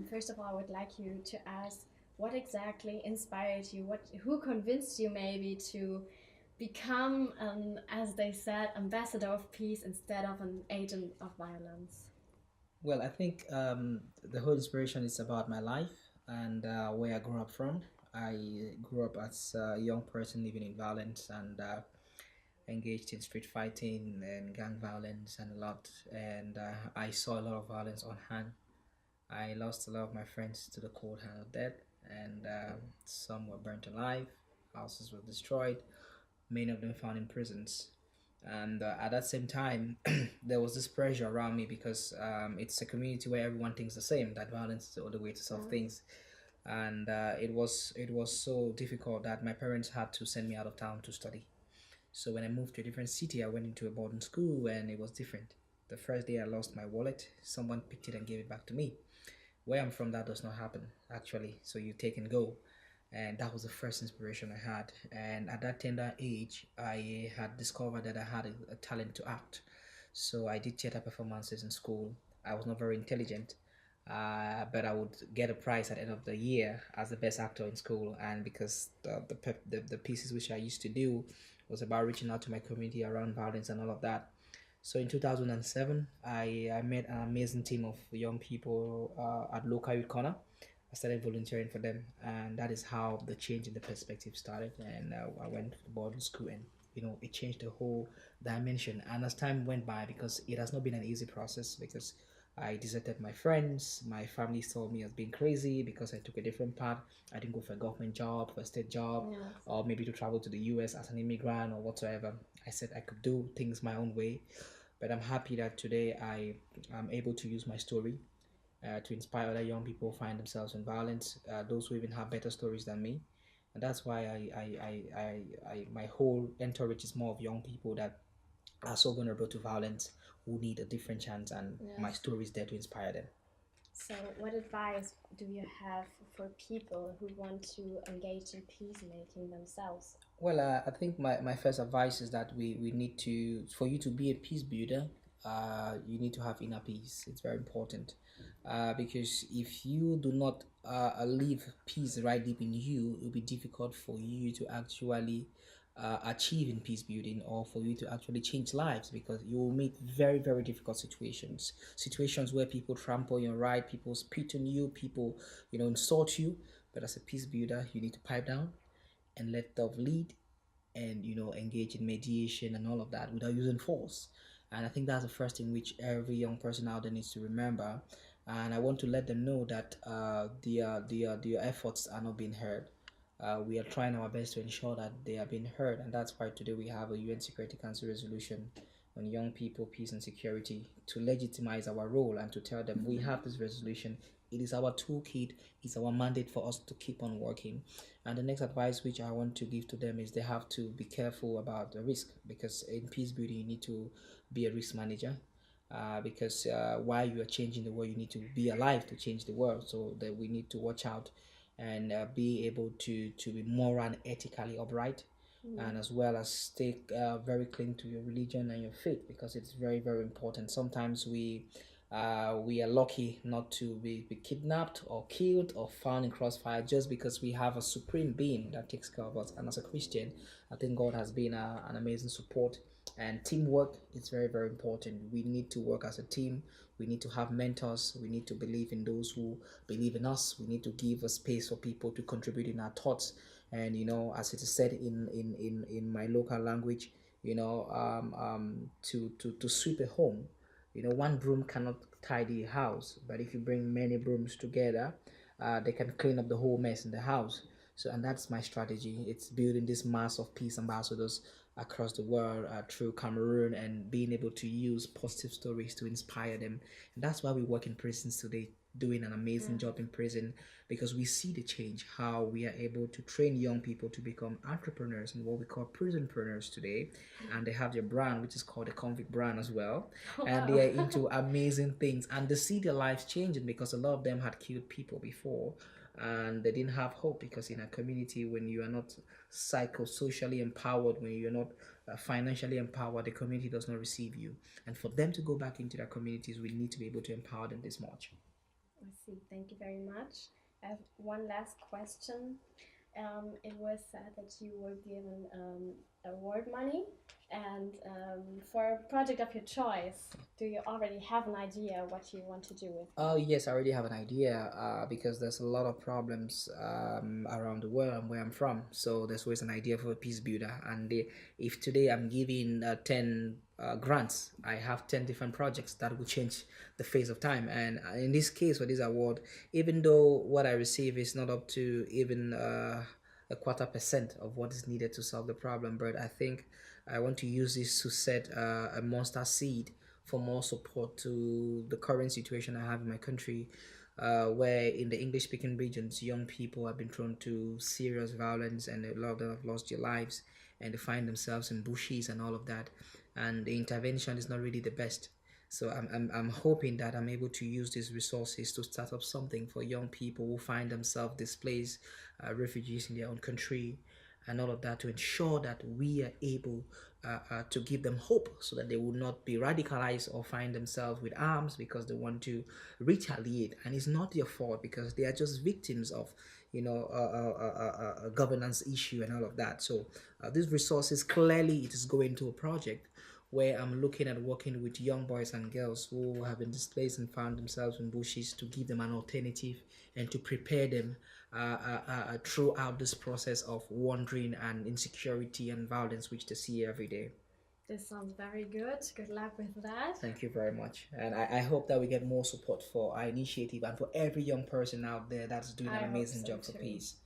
First of all, I would like you to ask what exactly inspired you, who convinced you maybe to become, as they said, ambassador of peace instead of an agent of violence. Well, I think the whole inspiration is about my life and where I grew up from. I grew up as a young person living in violence and engaged in street fighting and gang violence and a lot. And I saw a lot of violence on hand. I lost a lot of my friends to the cold hand of death, and some were burnt alive, houses were destroyed, many of them found in prisons. And at that same time, there was this pressure around me because it's a community where everyone thinks the same, that violence is the only way to solve things. And it was so difficult that my parents had to send me out of town to study. So when I moved to a different city, I went into a boarding school and it was different. The first day I lost my wallet, someone picked it and gave it back to me. Where I'm from, that does not happen actually. So you take and go, and that was the first inspiration I had. And at that tender age, I had discovered that I had a talent to act. So I did theater performances in school. I was not very intelligent, but I would get a prize at the end of the year as the best actor in school. And because the pieces which I used to do was about reaching out to my community around violence and all of that. So in 2007, I met an amazing team of young people at local youth corner. I started volunteering for them, and that is how the change in the perspective started. And I went to the boarding school, and it changed the whole dimension. And as time went by, because it has not been an easy process, because I deserted my friends, my family saw me as being crazy because I took a different path. I didn't go for a government job, for a state job, Yes. or maybe to travel to the US as an immigrant or whatsoever. I said I could do things my own way, but I'm happy that today I am able to use my story to inspire other young people who find themselves in violence, those who even have better stories than me. And that's why my whole entourage is more of young people that are so vulnerable to violence, who need a different chance, and my Yes. story is there to inspire them. So, what advice do you have for people who want to engage in peacemaking themselves? Well, I think my first advice is that we need to, for you to be a peace builder, you need to have inner peace. It's very important because if you do not leave peace right deep in you, it will be difficult for you to actually achieve in peace building or for you to actually change lives because you will meet very, very difficult situations where people trample your right, people spit on you, people, insult you. But as a peace builder, you need to pipe down and let love lead and engage in mediation and all of that without using force. And I think that's the first thing which every young person out there needs to remember. And I want to let them know that their efforts are not being heard. We are trying our best to ensure that they are being heard, and that's why today we have a UN Security Council resolution on young people, peace, and security to legitimize our role and to tell them we have this resolution. It is our toolkit, it's our mandate for us to keep on working. And the next advice which I want to give to them is they have to be careful about the risk because in peace building you need to be a risk manager. Because while you are changing the world, you need to be alive to change the world. So that we need to watch out and be able to be moral and ethically upright, and as well as stay very clean to your religion and your faith because it's very, very important. Sometimes we are lucky not to be kidnapped or killed or found in crossfire just because we have a supreme being that takes care of us. And as a Christian, I think God has been an amazing support. And teamwork is very, very important. We need to work as a team. We need to have mentors. We need to believe in those who believe in us. We need to give a space for people to contribute in our thoughts. And as it is said in my local language, to sweep a home, one broom cannot tidy a house, but if you bring many brooms together, they can clean up the whole mess in the house. So, and that's my strategy. It's building this mass of peace ambassadors across the world through Cameroon and being able to use positive stories to inspire them. And that's why we work in prisons today, doing an amazing job in prison because we see the change, how we are able to train young people to become entrepreneurs and what we call prisonpreneurs today. And they have their brand, which is called the convict brand as well. And they are into amazing things and they see their lives changing because a lot of them had killed people before and they didn't have hope because in a community when you are not psychosocially empowered, when you're not financially empowered, the community does not receive you. And for them to go back into their communities, we need to be able to empower them this much. I see. Thank you very much. I have one last question. It was said that you were given award money, and for a project of your choice, do you already have an idea what you want to do with Oh, it? yes, I already have an idea because there's a lot of problems around the world and where I'm from. So there's always an idea for a peace builder. And if today I'm giving 10 grants, I have 10 different projects that will change the face of time. And in this case, for this award, even though what I receive is not up to even a quarter% of what is needed to solve the problem, but I think I want to use this to set a monster seed for more support to the current situation I have in my country, where in the English speaking regions, young people have been thrown to serious violence and a lot of them have lost their lives and they find themselves in bushes and all of that. And the intervention is not really the best. So I'm hoping that I'm able to use these resources to start up something for young people who find themselves displaced, refugees in their own country, and all of that to ensure that we are able to give them hope so that they will not be radicalized or find themselves with arms because they want to retaliate. And it's not their fault because they are just victims of a governance issue and all of that. So these resources clearly it is going to a project where I'm looking at working with young boys and girls who have been displaced and found themselves in bushes to give them an alternative and to prepare them throughout this process of wandering and insecurity and violence which they see every day. This sounds very good. Good luck with that. Thank you very much. And I hope that we get more support for our initiative and for every young person out there that's doing an amazing job for peace.